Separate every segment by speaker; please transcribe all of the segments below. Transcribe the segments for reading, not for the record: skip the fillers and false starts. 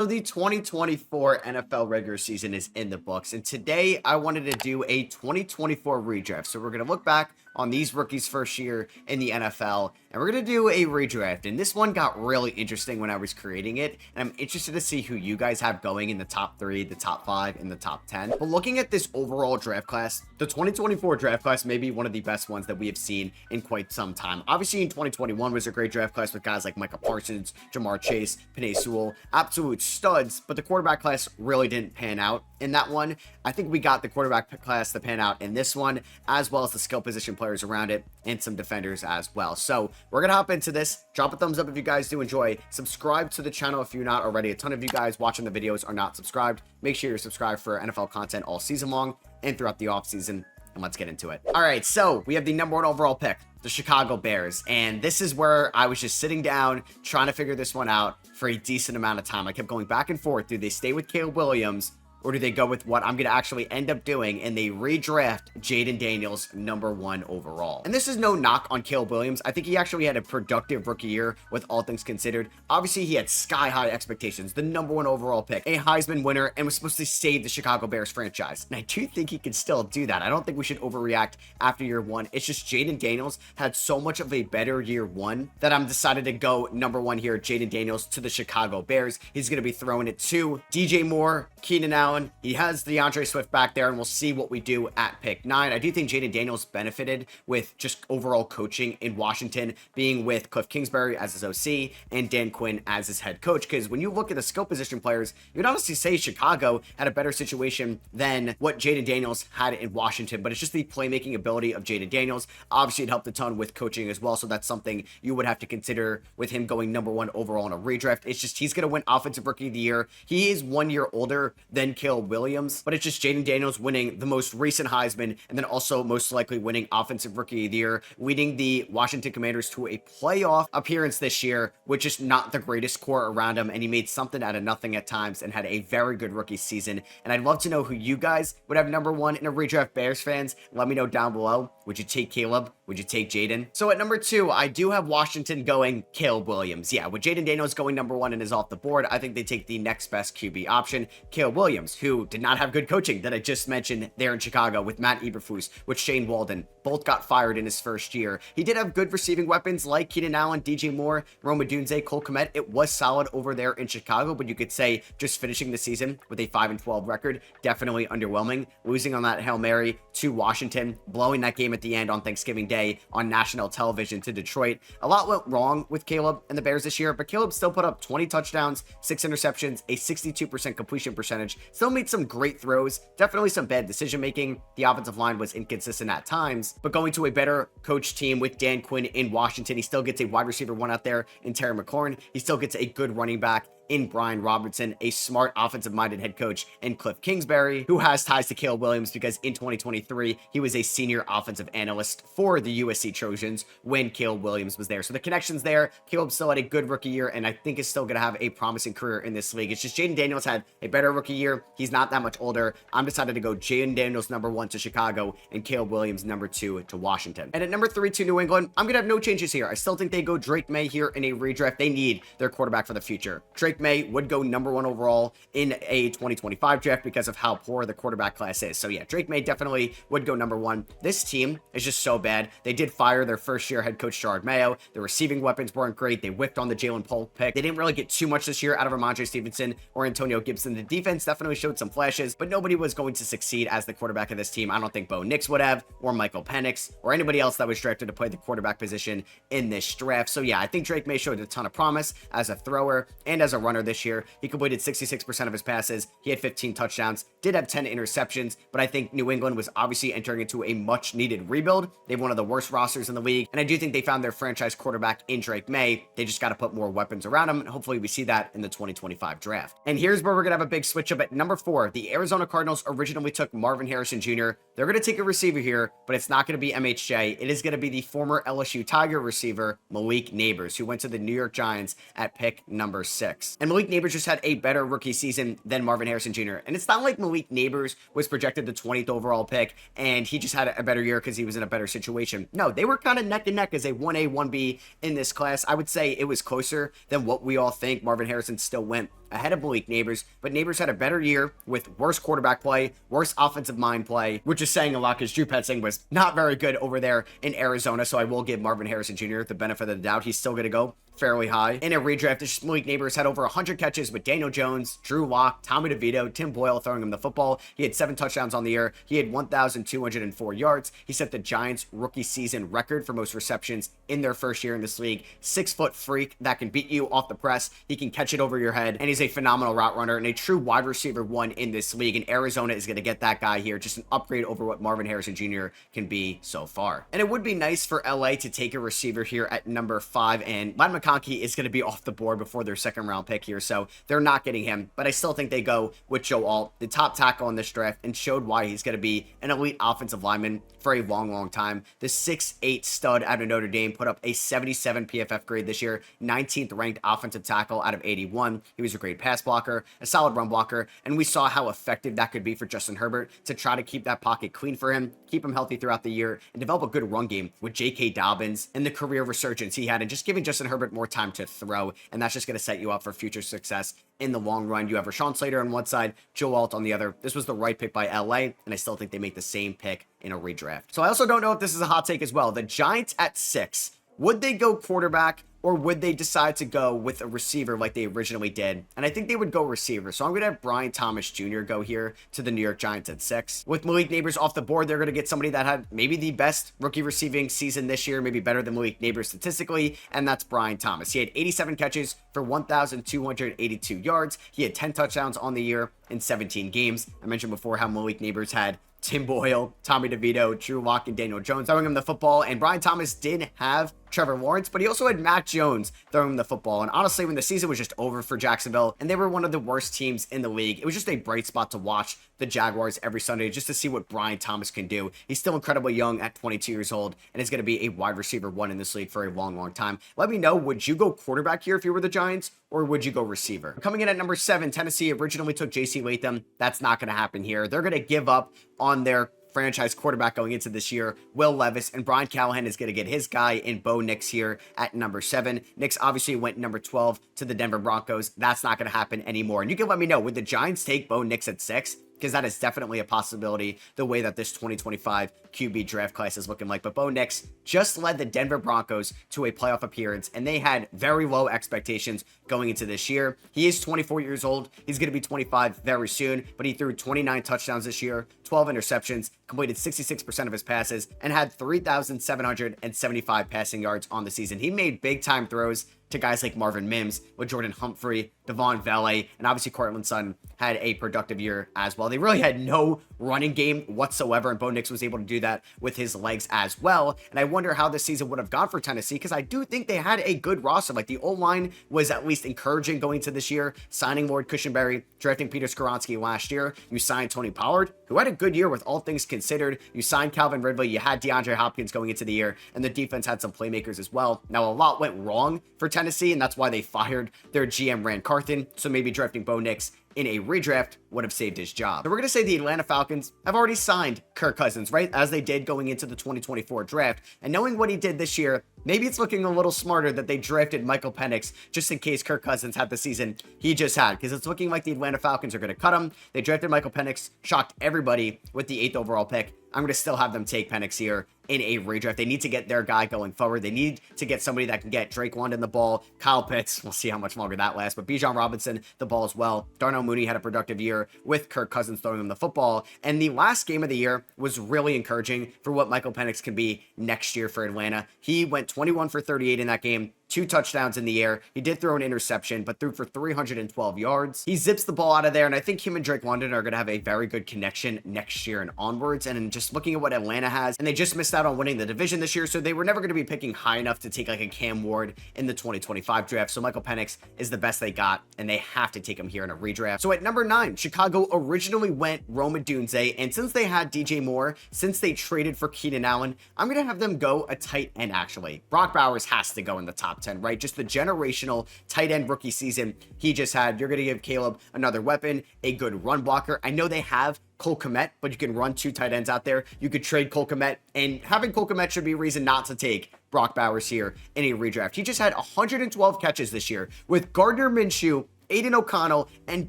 Speaker 1: So the 2024 NFL regular season is in the books, and today I wanted to do a 2024 redraft. So we're going to look back on these rookies' first year in the NFL, and we're going to do a redraft. And this one got really interesting when I was creating it, and I'm interested to see who you guys have going in the top 3, the top 5, and the top 10. But looking at this overall draft class, the 2024 draft class may be one of the best ones that we have seen in quite some time. Obviously, in 2021 was a great draft class with guys like Micah Parsons, Jamar Chase, Penei Sewell, absolute studs, but the quarterback class really didn't pan out in that one. I think we got the quarterback class to pan out in this one, as well as the skill position players around it and some defenders as well. So we're gonna hop into this. Drop a thumbs up if you guys do enjoy. Subscribe to the channel if you're not already. A ton of you guys watching the videos are not subscribed. Make sure you're subscribed for NFL content all season long and throughout the offseason. And let's get into it. All right, so we have the number 1 overall pick, the Chicago Bears. And this is where I was just sitting down trying to figure this one out for a decent amount of time. I kept going back and forth. Do they stay with Caleb Williams, or do they go with what I'm going to actually end up doing, and they redraft Jaden Daniels number 1 overall? And this is no knock on Caleb Williams. I think he actually had a productive rookie year with all things considered. Obviously, he had sky-high expectations, the number 1 overall pick, a Heisman winner, and was supposed to save the Chicago Bears franchise. And I do think he can still do that. I don't think we should overreact after year 1. It's just Jaden Daniels had so much of a better year 1 that I'm decided to go number 1 here, Jaden Daniels to the Chicago Bears. He's going to be throwing it to DJ Moore, Keenan Allen. He has DeAndre Swift back there, and we'll see what we do at pick 9. I do think Jaden Daniels benefited with just overall coaching in Washington, being with Cliff Kingsbury as his OC and Dan Quinn as his head coach, because when you look at the skill position players, you'd honestly say Chicago had a better situation than what Jaden Daniels had in Washington, but it's just the playmaking ability of Jaden Daniels. Obviously, it helped a ton with coaching as well, so that's something you would have to consider with him going number 1 overall in a redraft. It's just he's going to win Offensive Rookie of the Year. He is 1 year older than Caleb Williams, but it's just Jaden Daniels winning the most recent Heisman and then also most likely winning Offensive Rookie of the Year, leading the Washington Commanders to a playoff appearance this year with just not the greatest core around him, and he made something out of nothing at times and had a very good rookie season. And I'd love to know who you guys would have number 1 in a redraft. Bears fans, let me know down below. Would you take Caleb? Would you take Jaden? So at number 2, I do have Washington going Caleb Williams. Yeah, with Jaden Daniels going number 1 and is off the board, I think they take the next best QB option, Caleb Williams, who did not have good coaching that I just mentioned there in Chicago with Matt Eberflus, with Shane Walden. Both got fired in his first year. He did have good receiving weapons like Keenan Allen, DJ Moore, Rome Odunze, Cole Kmet. It was solid over there in Chicago, but you could say just finishing the season with a 5-12 record, definitely underwhelming. Losing on that Hail Mary to Washington, blowing that game at the end on Thanksgiving Day on national television to Detroit. A lot went wrong with Caleb and the Bears this year, but Caleb still put up 20 touchdowns, 6 interceptions, a 62% completion percentage, still made some great throws, definitely some bad decision making. The offensive line was inconsistent at times, but going to a better coach team with Dan Quinn in Washington, he still gets a wide receiver 1 out there in Terry McLaurin. He still gets a good running back in Brian Robinson, a smart offensive-minded head coach in Cliff Kingsbury, who has ties to Caleb Williams because in 2023, he was a senior offensive analyst for the USC Trojans when Caleb Williams was there. So the connection's there. Caleb still had a good rookie year, and I think is still going to have a promising career in this league. It's just Jaden Daniels had a better rookie year. He's not that much older. I'm decided to go Jaden Daniels number 1 to Chicago and Caleb Williams number 2 to Washington. And at number 3 to New England, I'm going to have no changes here. I still think they go Drake May here in a redraft. They need their quarterback for the future. Drake May would go number 1 overall in a 2025 draft because of how poor the quarterback class is. So yeah, Drake May definitely would go number 1. This team is just so bad. They did fire their first year head coach Gerard Mayo. The receiving weapons weren't great. They whiffed on the Jalen Polk pick. They didn't really get too much this year out of Ramondre Stevenson or Antonio Gibson. The defense definitely showed some flashes, but nobody was going to succeed as the quarterback of this team. I don't think Bo Nix would have, or Michael Penix, or anybody else that was drafted to play the quarterback position in this draft. So yeah, I think Drake May showed a ton of promise as a thrower and as a runner this year. He completed 66% of his passes. He had 15 touchdowns, did have 10 interceptions, but I think New England was obviously entering into a much needed rebuild. They have one of the worst rosters in the league, and I do think they found their franchise quarterback in Drake May. They just got to put more weapons around him, and hopefully we see that in the 2025 draft. And here's where we're going to have a big switch up at number 4. The Arizona Cardinals originally took Marvin Harrison Jr. They're going to take a receiver here, but it's not going to be MHJ. It is going to be the former LSU Tiger receiver, Malik Neighbors, who went to the New York Giants at pick number 6. Nix. And Malik Neighbors just had a better rookie season than Marvin Harrison Jr. And it's not like Malik Neighbors was projected the 20th overall pick and he just had a better year because he was in a better situation. No, they were kind of neck and neck as a 1A, 1B in this class. I would say it was closer than what we all think. Marvin Harrison still went ahead of Malik Neighbors, but Neighbors had a better year with worse quarterback play, worse offensive mind play, which is saying a lot because Drew Petzing was not very good over there in Arizona, so I will give Marvin Harrison Jr. the benefit of the doubt. He's still going to go fairly high. In a redraft, it's just Malik Neighbors had over 100 catches with Daniel Jones, Drew Lock, Tommy DeVito, Tim Boyle throwing him the football. He had 7 touchdowns on the year. He had 1,204 yards. He set the Giants' rookie season record for most receptions in their first year in this league. 6-foot freak that can beat you off the press. He can catch it over your head, and he's a phenomenal route runner and a true wide receiver 1 in this league. And Arizona is going to get that guy here, just an upgrade over what Marvin Harrison Jr. can be so far. And it would be nice for LA to take a receiver here at number 5, and Ladd McConkey is going to be off the board before their second round pick here, so they're not getting him, but I still think they go with Joe Alt, the top tackle in this draft, and showed why he's going to be an elite offensive lineman for a long time. The 6'8 stud out of Notre Dame put up a 77 PFF grade this year, 19th ranked offensive tackle out of 81. He was a great pass blocker, a solid run blocker, and we saw how effective that could be for Justin Herbert to try to keep that pocket clean for him, keep him healthy throughout the year, and develop a good run game with J.K. Dobbins and the career resurgence he had, and just giving Justin Herbert more time to throw, and that's just going to set you up for future success in the long run. You have Rashawn Slater on one side, Joe Alt on the other. This was the right pick by LA, and I still think they make the same pick in a redraft. So I also don't know if this is a hot take as well. The Giants at 6, would they go quarterback or would they decide to go with a receiver like they originally did? And I think they would go receiver. So I'm going to have Brian Thomas Jr. go here to the New York Giants at 6. With Malik Neighbors off the board, they're going to get somebody that had maybe the best rookie receiving season this year, maybe better than Malik Neighbors statistically, and that's Brian Thomas. He had 87 catches for 1,282 yards. He had 10 touchdowns on the year in 17 games. I mentioned before how Malik Neighbors had Tim Boyle, Tommy DeVito, Drew Lock, and Daniel Jones throwing him the football, and Brian Thomas did have Trevor Lawrence, but he also had Mac Jones throwing him the football. And honestly, when the season was just over for Jacksonville and they were one of the worst teams in the league, it was just a bright spot to watch the Jaguars every Sunday just to see what Brian Thomas can do. He's still incredibly young at 22 years old and is going to be a wide receiver 1 in this league for a long time. Let me know, would you go quarterback here if you were the Giants, or would you go receiver? Coming in at number 7, Tennessee originally took J.C. Latham. That's not going to happen here. They're going to give up on their franchise quarterback going into this year, Will Levis, and Brian Callahan is going to get his guy in Bo Nix here at number 7. Nix obviously went number 12 to the Denver Broncos. That's not going to happen anymore. And you can let me know, would the Giants take Bo Nix at 6? Because that is definitely a possibility the way that this 2025 QB draft class is looking like. But Bo Nix just led the Denver Broncos to a playoff appearance, and they had very low expectations going into this year. He is 24 years old. He's going to be 25 very soon, but he threw 29 touchdowns this year, 12 interceptions, completed 66% of his passes, and had 3,775 passing yards on the season. He made big-time throws to guys like Marvin Mims, with Jordan Humphrey, Devon Vele, and obviously Cortland Sutton had a productive year as well. They really had no running game whatsoever, and Bo Nix was able to do that with his legs as well. And I wonder how this season would have gone for Tennessee, because I do think they had a good roster. Like, the O-line was at least encouraging going into this year, signing Lord Cushenberry, drafting Peter Skoronski last year. You signed Tony Pollard, who had a good year with all things considered. You signed Calvin Ridley. You had DeAndre Hopkins going into the year, and the defense had some playmakers as well. Now, a lot went wrong for Tennessee, and that's why they fired their GM Rand Carthen. So maybe drafting Bo Nix in a redraft would have saved his job. So we're going to say the Atlanta Falcons have already signed Kirk Cousins, right? As they did going into the 2024 draft. And knowing what he did this year, maybe it's looking a little smarter that they drafted Michael Penix just in case Kirk Cousins had the season he just had, because it's looking like the Atlanta Falcons are going to cut him. They drafted Michael Penix, shocked everybody with the 8th overall pick. I'm going to still have them take Penix here in a redraft. They need to get their guy going forward. They need to get somebody that can get Drake London the ball, Kyle Pitts, we'll see how much longer that lasts, but Bijan Robinson the ball as well. Darnell Mooney had a productive year with Kirk Cousins throwing him the football, and the last game of the year was really encouraging for what Michael Penix can be next year for Atlanta. He went 21 for 38 in that game, 2 touchdowns in the air. He did throw an interception, but threw for 312 yards. He zips the ball out of there, and I think him and Drake London are going to have a very good connection next year and onwards. And just looking at what Atlanta has, and they just missed out on winning the division this year, so they were never going to be picking high enough to take like a Cam Ward in the 2025 draft. So Michael Penix is the best they got, and they have to take him here in a redraft. So at number 9, Chicago originally went Rome Odunze, and since they had DJ Moore, since they traded for Keenan Allen, I'm going to have them go a tight end actually. Brock Bowers has to go in the top top 10, right? Just the generational tight end rookie season he just had. You're going to give Caleb another weapon, a good run blocker. I know they have Cole Kmet, but you can run 2 tight ends out there. You could trade Cole Kmet, and having Cole Kmet should be a reason not to take Brock Bowers here in a redraft. He just had 112 catches this year with Gardner Minshew, Aiden O'Connell, and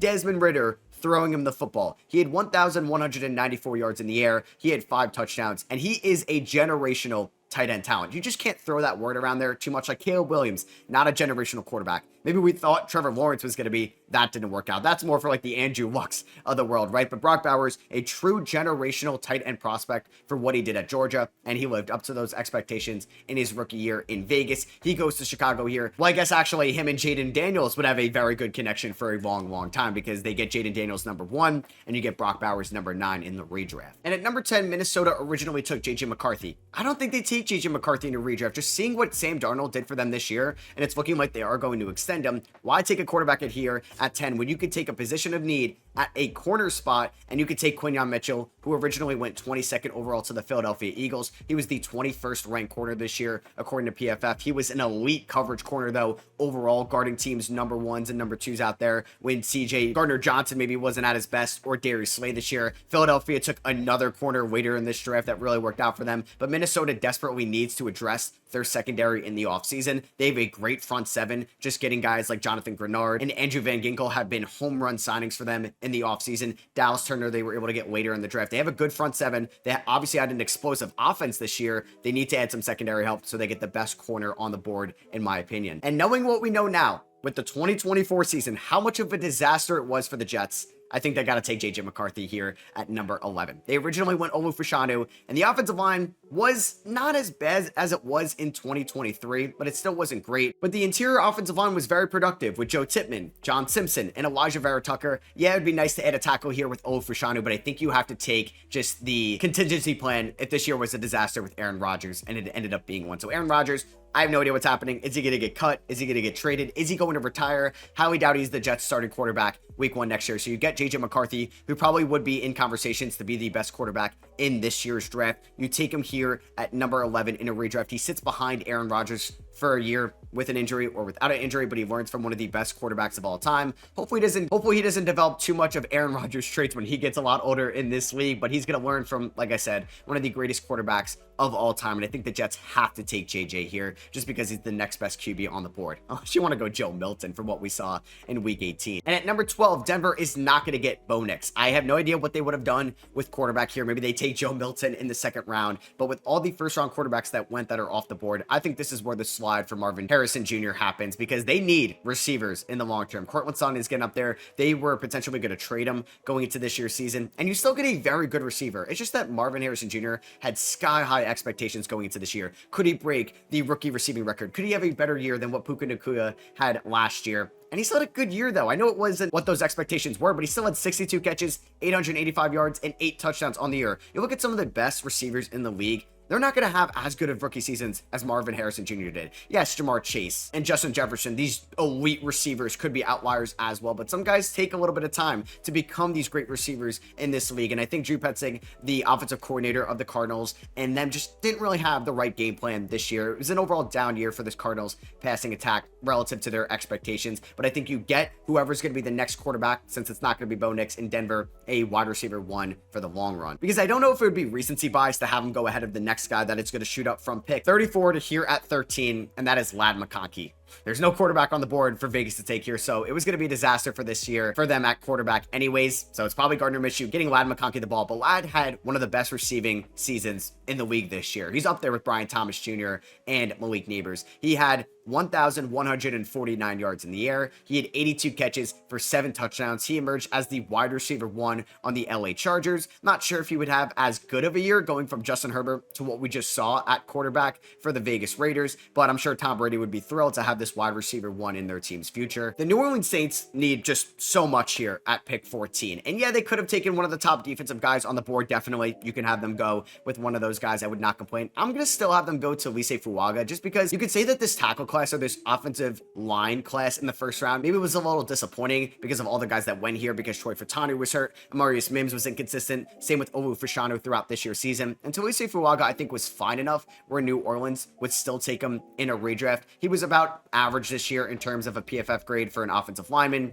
Speaker 1: Desmond Ridder throwing him the football. He had 1,194 yards in the air. He had 5 touchdowns, and he is a generational tight end talent. You just can't throw that word around there too much. Like Caleb Williams, not a generational quarterback. Maybe we thought Trevor Lawrence was going to be. That didn't work out. That's more for like the Andrew Lucks of the world, right? But Brock Bowers, a true generational tight end prospect for what he did at Georgia, and he lived up to those expectations in his rookie year in Vegas. He goes to Chicago here. Well, I guess actually him and Jaden Daniels would have a very good connection for a long, long time because they get Jaden Daniels number 1, and you get Brock Bowers number 9 in the redraft. And at number 10, Minnesota originally took J.J. McCarthy. I don't think they take J.J. McCarthy in a redraft. Just seeing what Sam Darnold did for them this year, and it's looking like they are going to extend him. Why take a quarterback at here at 10 when you could take a position of need at a corner spot, and you could take Quinyon Mitchell, who originally went 22nd overall to the Philadelphia Eagles. He was the 21st ranked corner this year, according to PFF. He was an elite coverage corner, though, overall, guarding teams number 1s and number 2s out there when CJ Gardner-Johnson maybe wasn't at his best, or Darius Slay this year. Philadelphia took another corner later in this draft that really worked out for them, but Minnesota desperately needs to address their secondary in the offseason. They have a great front 7, just getting guys like Jonathan Grenard and Andrew Van Ginkel have been home run signings for them in the offseason. Dallas Turner, they were able to get later in the draft. They have a good front 7. They obviously had an explosive offense this year. They need to add some secondary help so they get the best corner on the board, in my opinion. And knowing what we know now with the 2024 season, how much of a disaster it was for the Jets, I think they got to take J.J. McCarthy here at number 11. They originally went Olu Fashanu, and the offensive line was not as bad as it was in 2023, but it still wasn't great. But the interior offensive line was very productive with Joe Tippmann, John Simpson, and Elijah Vera Tucker. Yeah, it'd be nice to add a tackle here with Olu Fashanu, but I think you have to take just the contingency plan if this year was a disaster with Aaron Rodgers, and it ended up being one. So Aaron Rodgers, I have no idea what's happening. Is he going to get cut? Is he going to get traded? Is he going to retire? Howie Dowdy's the Jets starting quarterback week 1 next year. So you get J.J. McCarthy, who probably would be in conversations to be the best quarterback in this year's draft. You take him here at number 11 in a redraft. He sits behind Aaron Rodgers for a year with an injury or without an injury, but he learns from one of the best quarterbacks of all time. Hopefully he doesn't develop too much of Aaron Rodgers' traits when he gets a lot older in this league, but he's going to learn from, like I said, one of the greatest quarterbacks of all time. And I think the Jets have to take JJ here just because he's the next best QB on the board. Unless you want to go Joe Milton from what we saw in week 18. And at number 12, Denver is not going to get Bo Nix. I have no idea what they would have done with quarterback here. Maybe they take Joe Milton in the 2nd round, but with all the first round quarterbacks that are off the board, I think this is where the slide for Marvin Harrison Jr. happens because they need receivers in the long term. Courtland Sutton is getting up there. They were potentially going to trade him going into this year's season, and you still get a very good receiver. It's just that Marvin Harrison Jr. had sky high expectations going into this year. Could he break the rookie receiving record? Could he have a better year than what Puka Nacua had last year? And he still had a good year, though. I know it wasn't what those expectations were, but he still had 62 catches, 885 yards, and 8 touchdowns on the year. You look at some of the best receivers in the league, they're not going to have as good of rookie seasons as Marvin Harrison Jr. did. Yes, Jamar Chase and Justin Jefferson, these elite receivers could be outliers as well, but some guys take a little bit of time to become these great receivers in this league. And I think Drew Petzing, the offensive coordinator of the Cardinals, and them just didn't really have the right game plan this year. It was an overall down year for this Cardinals passing attack relative to their expectations. But I think you get whoever's going to be the next quarterback, since it's not going to be Bo Nix in Denver, a wide receiver 1 for the long run. Because I don't know if it would be recency bias to have him go ahead of the next guy that it's going to shoot up from pick 34 to here at 13, and that is Ladd McConkey. There's no quarterback on the board for Vegas to take here, so it was going to be a disaster for this year for them at quarterback anyways. So it's probably Gardner Minshew getting Ladd McConkey the ball, but Ladd had one of the best receiving seasons in the league this year. He's up there with Brian Thomas Jr. and Malik Neighbors. He had 1,149 yards in the air. He had 82 catches for 7 touchdowns. He emerged as the wide receiver 1 on the LA Chargers. Not sure if he would have as good of a year going from Justin Herbert to what we just saw at quarterback for the Vegas Raiders, but I'm sure Tom Brady would be thrilled to have this wide receiver one in their team's future. The New Orleans Saints need just so much here at pick 14. And yeah, they could have taken one of the top defensive guys on the board. Definitely, you can have them go with one of those guys. I would not complain. I'm going to still have them go to Lise Fuaga just because you could say that this tackle class or this offensive line class in the first round maybe was a little disappointing because of all the guys that went here, because Troy Fautanu was hurt, Amarius Mims was inconsistent, same with Olu Fashanu throughout this year's season. And Lise Fuaga, I think, was fine enough where New Orleans would still take him in a redraft. He was about average this year in terms of a PFF grade for an offensive lineman.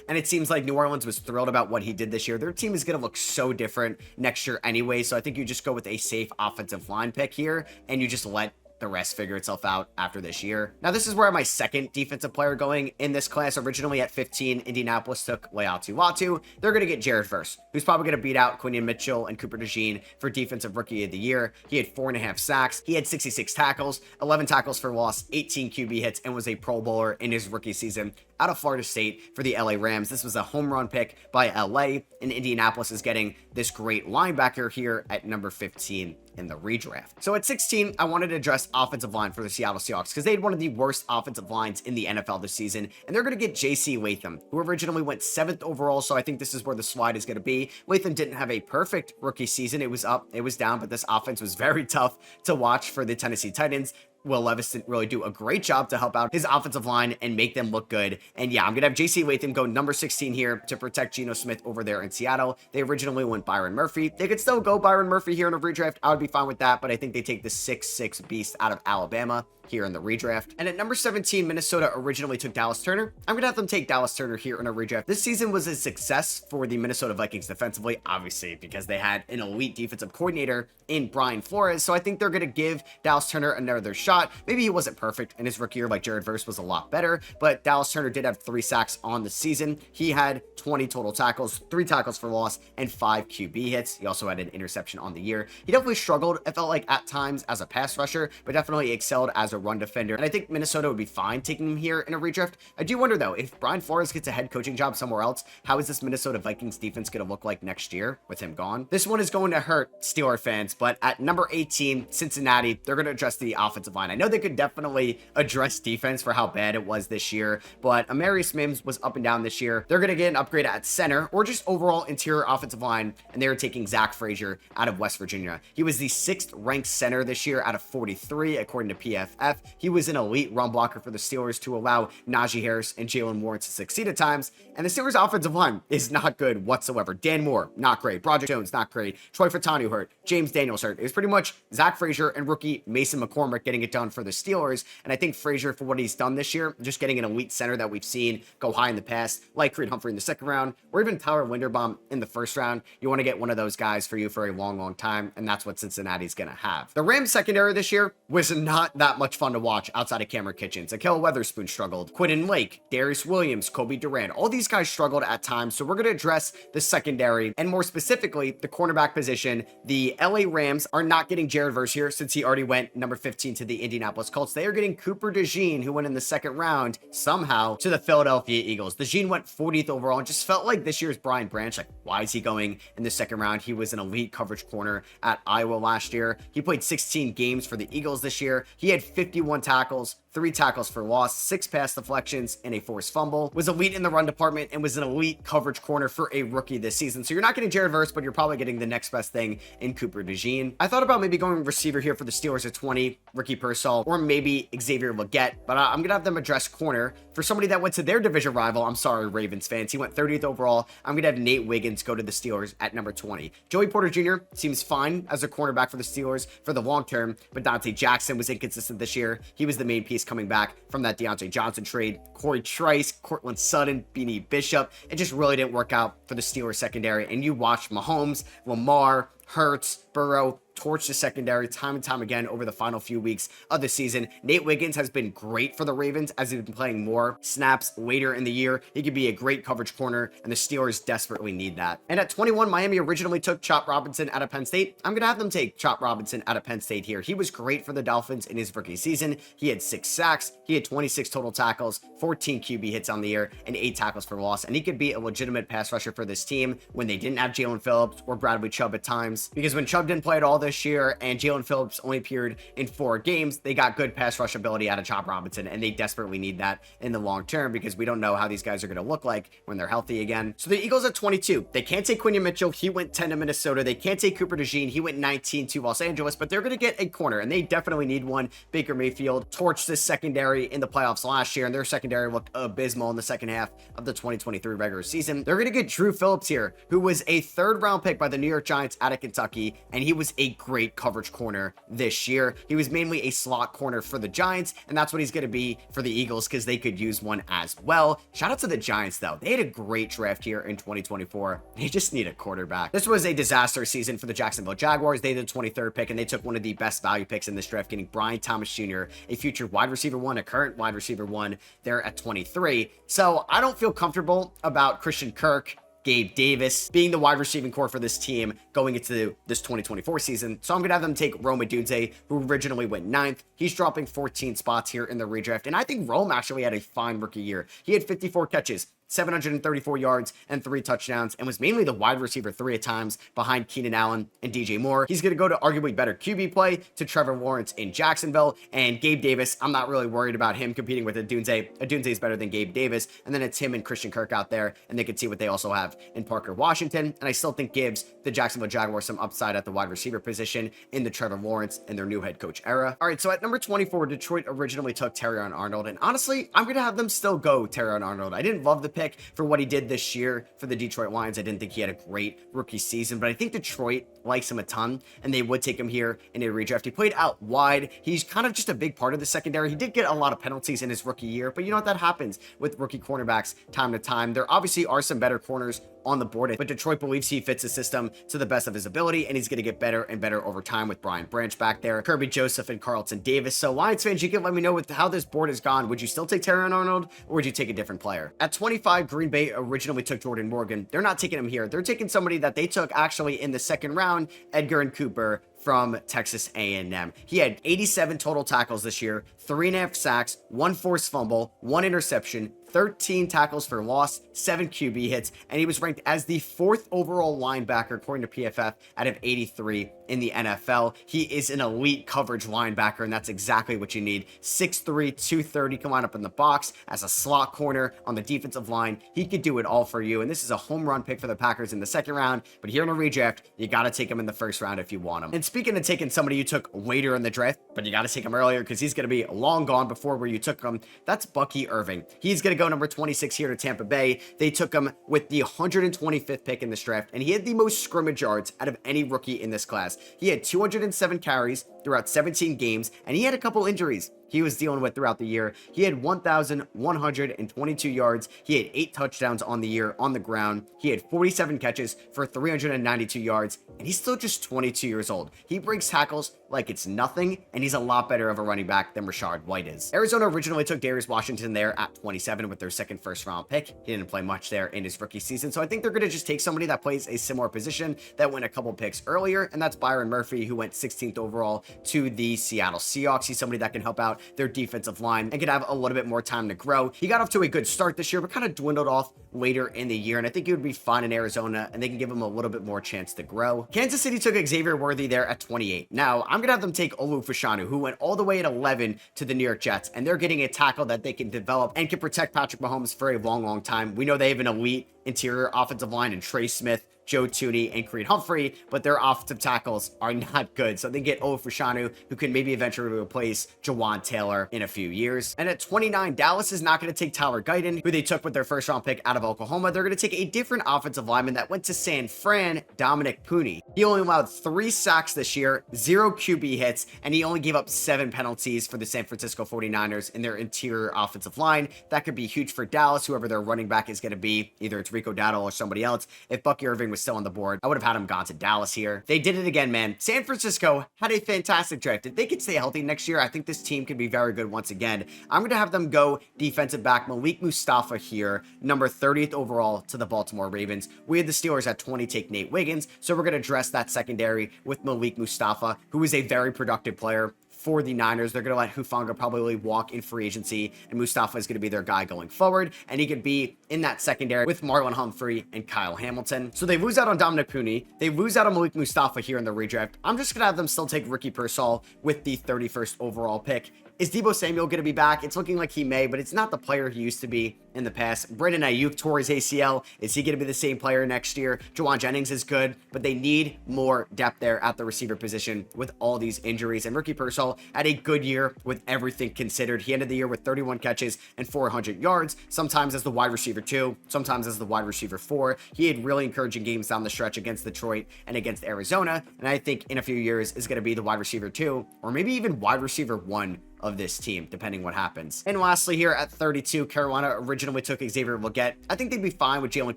Speaker 1: And it seems like New Orleans was thrilled about what he did this year. Their team is going to look so different next year anyway. So I think you just go with a safe offensive line pick here and you just let the rest figure itself out after this year. Now, this is where my second defensive player going in this class. Originally at 15, Indianapolis took Leatu Latu. They're going to get Jared Verse, who's probably going to beat out Quinion Mitchell and Cooper DeJean for Defensive Rookie of the Year. He had 4.5 sacks. He had 66 tackles, 11 tackles for loss, 18 QB hits, and was a Pro Bowler in his rookie season out of Florida State for the LA Rams. This was a home run pick by LA, and Indianapolis is getting this great linebacker here at number 15 in the redraft. So at 16, I wanted to address offensive line for the Seattle Seahawks because they had one of the worst offensive lines in the NFL this season, and they're going to get J.C. Latham, who originally went 7th overall, so I think this is where the slide is going to be. Latham didn't have a perfect rookie season. It was up, it was down, but this offense was very tough to watch for the Tennessee Titans. Will Levis didn't really do a great job to help out his offensive line and make them look good. And yeah, I'm going to have J.C. Latham go number 16 here to protect Geno Smith over there in Seattle. They originally went Byron Murphy. They could still go Byron Murphy here in a redraft. I would be fine with that, but I think they take the 6'6" beast out of Alabama here in the redraft. And at number 17, Minnesota originally took Dallas Turner. I'm going to have them take Dallas Turner here in a redraft. This season was a success for the Minnesota Vikings defensively, obviously, because they had an elite defensive coordinator in Brian Flores. So I think they're going to give Dallas Turner another shot. Maybe he wasn't perfect in his rookie year, like Jared Verse was a lot better, but Dallas Turner did have 3 sacks on the season. He had 20 total tackles, 3 tackles for loss, and 5 QB hits. He also had an interception on the year. He definitely struggled, it felt like, at times as a pass rusher, but definitely excelled as a run defender. And I think Minnesota would be fine taking him here in a redraft. I do wonder, though, if Brian Flores gets a head coaching job somewhere else, how is this Minnesota Vikings defense going to look like next year with him gone? This one is going to hurt Steeler fans, but at number 18, Cincinnati, they're going to address the offensive line. I know they could definitely address defense for how bad it was this year, but Amarius Mims was up and down this year. They're going to get an upgrade at center or just overall interior offensive line, and they are taking Zach Frazier out of West Virginia. He was the 6th ranked center this year out of 43, according to PFF. He was an elite run blocker for the Steelers to allow Najee Harris and Jalen Warren to succeed at times, and the Steelers offensive line is not good whatsoever. Dan Moore, not great. Broderick Jones, not great. Troy Fautanu hurt. James Daniels hurt. It was pretty much Zach Frazier and rookie Mason McCormick getting it done for the Steelers, and I think Frazier, for what he's done this year, just getting an elite center that we've seen go high in the past, like Creed Humphrey in the 2nd round, or even Tyler Linderbaum in the 1st round. You want to get one of those guys for you for a long, long time, and that's what Cincinnati's going to have. The Rams secondary this year was not that much fun to watch outside of Cameron Kitchens. Akel Weatherspoon struggled. Quinton Lake, Darius Williams, Kobe Durant, all these guys struggled at times, so we're going to address the secondary, and more specifically, the cornerback position. The LA Rams are not getting Jared Verse here since he already went number 15 to the Indianapolis Colts. They are getting Cooper DeJean, who went in the 2nd round, somehow to the Philadelphia Eagles. DeJean went 40th overall and just felt like this year's Brian Branch. Like, why is he going in the 2nd round? He was an elite coverage corner at Iowa last year. He played 16 games for the Eagles this year. He had 51 tackles, 3 tackles for loss, 6 pass deflections, and a forced fumble. Was elite in the run department and was an elite coverage corner for a rookie this season. So you're not getting Jared Verse, but you're probably getting the next best thing in Cooper DeJean. I thought about maybe going receiver here for the Steelers at 20, Ricky Pearsall, or maybe Xavier Legette, but I'm going to have them address corner for somebody that went to their division rival. I'm sorry, Ravens fans. He went 30th overall. I'm going to have Nate Wiggins go to the Steelers at number 20. Joey Porter Jr. seems fine as a cornerback for the Steelers for the long term, but Dante Jackson was inconsistent this year. He was the main piece coming back from that Deontay Johnson trade. Corey Trice, Cortland Sutton, Beanie Bishop. It just really didn't work out for the Steelers secondary. And you watch Mahomes, Lamar, Hurts, Burrow torch the secondary time and time again over the final few weeks of the season. Nate Wiggins has been great for the Ravens as he's been playing more snaps later in the year. He could be a great coverage corner, and the Steelers desperately need that. And at 21, Miami originally took Chop Robinson out of Penn State. I'm going to have them take Chop Robinson out of Penn State here. He was great for the Dolphins in his rookie season. He had 6 sacks. He had 26 total tackles, 14 QB hits on the year, and 8 tackles for loss. And he could be a legitimate pass rusher for this team when they didn't have Jalen Phillips or Bradley Chubb at times. Because when Chubb didn't play at all this year, and Jalen Phillips only appeared in 4 games. They got good pass rush ability out of Chop Robinson, and they desperately need that in the long term because we don't know how these guys are going to look like when they're healthy again. So the Eagles at 22. They can't take Quinion Mitchell. He went 10 to Minnesota. They can't take Cooper DeJean. He went 19 to Los Angeles, but they're going to get a corner, and they definitely need one. Baker Mayfield torched this secondary in the playoffs last year, and their secondary looked abysmal in the second half of the 2023 regular season. They're going to get Drew Phillips here, who was a 3rd round pick by the New York Giants out of Kentucky, and he was a great coverage corner this year. He was mainly a slot corner for the Giants, and that's what he's going to be for the Eagles because they could use one as well. Shout out to the Giants, though. They had a great draft here in 2024. They just need a quarterback. This was a disaster season for the Jacksonville Jaguars. They did the 23rd pick, and they took one of the best value picks in this draft, getting Brian Thomas Jr., a future wide receiver 1, a current wide receiver 1 there at 23. So I don't feel comfortable about Christian Kirk, Gabe Davis being the wide receiving core for this team going into this 2024 season. So I'm going to have them take Rome Odunze, who originally went 9th. He's dropping 14 spots here in the redraft. And I think Rome actually had a fine rookie year. He had 54 catches, 734 yards, and 3 touchdowns, and was mainly the wide receiver 3 at times behind Keenan Allen and DJ Moore. He's going to go to arguably better QB play to Trevor Lawrence in Jacksonville, and Gabe Davis, I'm not really worried about him competing with Odunze. Odunze is better than Gabe Davis, and then it's him and Christian Kirk out there, and they can see what they also have in Parker Washington, and I still think gives the Jacksonville Jaguars some upside at the wide receiver position in the Trevor Lawrence and their new head coach era. All right, so at number 24, Detroit originally took Terrion Arnold, and honestly, I'm going to have them still go Terrion Arnold. I didn't love the pick for what he did this year for the Detroit Lions. I didn't think he had a great rookie season, but I think Detroit likes him a ton, and they would take him here in a redraft. He played out wide. He's kind of just a big part of the secondary. He did get a lot of penalties in his rookie year, but you know what? That happens with rookie cornerbacks time to time. There obviously are some better corners on the board, but Detroit believes he fits the system to the best of his ability, and he's going to get better and better over time with Brian Branch back there, Kirby Joseph, and Carlton Davis. So Lions fans, you can let me know with how this board has gone. Would you still take Terrion Arnold, or would you take a different player? At 25, Green Bay originally took Jordan Morgan. They're not taking him here. They're taking somebody that they took actually in the 2nd round, Edgar and Cooper from Texas A&M. He had 87 total tackles this year, 3.5 sacks, 1 forced fumble, 1 interception, 13 tackles for loss, 7 QB hits, and he was ranked as the 4th overall linebacker according to PFF out of 83 in the NFL. He is an elite coverage linebacker, and that's exactly what you need. 6'3", 230, come on up in the box as a slot corner on the defensive line. He could do it all for you, and this is a home run pick for the Packers in the 2nd round, but here in a redraft, you got to take him in the 1st round if you want him. And speaking of taking somebody you took later in the draft, but you got to take him earlier because he's going to be long gone before where you took him, that's Bucky Irving. He's going to go number 26 here to Tampa Bay. They took him with the 125th pick in this draft, and he had the most scrimmage yards out of any rookie in this class. He had 207 carries throughout 17 games, and he had a couple injuries he was dealing with throughout the year. He had 1,122 yards. He had 8 touchdowns on the year on the ground. He had 47 catches for 392 yards, and he's still just 22 years old. He breaks tackles like it's nothing, and he's a lot better of a running back than Rashard White is. Arizona originally took Darius Washington there at 27 with their 2nd first-round pick. He didn't play much there in his rookie season, so I think they're going to just take somebody that plays a similar position that went a couple picks earlier, and that's Byron Murphy, who went 16th overall to the Seattle Seahawks. He's somebody that can help out their defensive line and could have a little bit more time to grow. He got off to a good start this year, but kind of dwindled off later in the year, and I think he would be fine in Arizona, and they can give him a little bit more chance to grow. Kansas City took Xavier Worthy there at 28. Now, I'm going to have them take Olu Fashanu, who went all the way at 11 to the New York Jets, and they're getting a tackle that they can develop and can protect Patrick Mahomes for a long, long time. We know they have an elite interior offensive line in Trey Smith, Joe Tooney, and Creed Humphrey, but their offensive tackles are not good. So they get Fashanu, who can maybe eventually replace Jawan Taylor in a few years. And at 29, Dallas is not going to take Tyler Guyton, who they took with their 1st round pick out of Oklahoma. They're going to take a different offensive lineman that went to San Fran, Dominic Pooney. He only allowed 3 sacks this year, 0 QB hits, and he only gave up 7 penalties for the San Francisco 49ers in their interior offensive line. That could be huge for Dallas, whoever their running back is going to be. Either it's Rico Dowdle or somebody else. If Bucky Irving was still on the board, I would have had him gone to Dallas here. They did it again, man. San Francisco had a fantastic draft. If they could stay healthy next year, I think this team could be very good once again. I'm going to have them go defensive back Malik Mustafa here, number 30th overall to the Baltimore Ravens. We had the Steelers at 20 take Nate Wiggins, so we're going to address that secondary with Malik Mustafa, who is a very productive player for the Niners. They're going to let Hufanga probably walk in free agency, and Mustafa is going to be their guy going forward, and he could be in that secondary with Marlon Humphrey and Kyle Hamilton. So they lose out on Dominic Pooney. They lose out on Malik Mustafa here in the redraft. I'm just going to have them still take Ricky Pearsall with the 31st overall pick. Is Deebo Samuel going to be back? It's looking like he may, but it's not the player he used to be in the past. Brandon Ayuk tore his ACL. Is he going to be the same player next year? Juwan Jennings is good, but they need more depth there at the receiver position with all these injuries. And Ricky Pearsall had a good year with everything considered. He ended the year with 31 catches and 400 yards, sometimes as the wide receiver 2, sometimes as the wide receiver 4. He had really encouraging games down the stretch against Detroit and against Arizona, and I think in a few years is going to be the wide receiver 2 or maybe even wide receiver 1 of this team, depending what happens. And lastly, here at 32, Carolina originally took Xavier Legette. I think they'd be fine with Jalen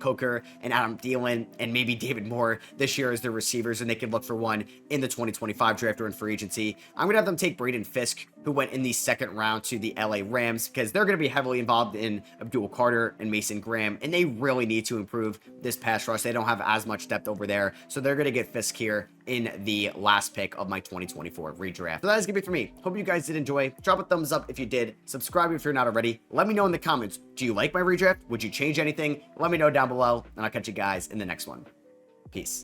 Speaker 1: Coker and Adam Thielen and maybe David Moore this year as their receivers, and they could look for one in the 2025 draft or in free agency. I'm going to have them take Braden Fisk, who went in the second round to the LA Rams, because they're going to be heavily involved in Abdul Carter and Mason Graham, and they really need to improve this pass rush. They don't have as much depth over there, so they're going to get Fisk here in the last pick of my 2024 redraft. So that is going to be it for me. Hope you guys did enjoy. Drop a thumbs up if you did. Subscribe if you're not already. Let me know in the comments, do you like my redraft? Would you change anything? Let me know down below, and I'll catch you guys in the next one. Peace.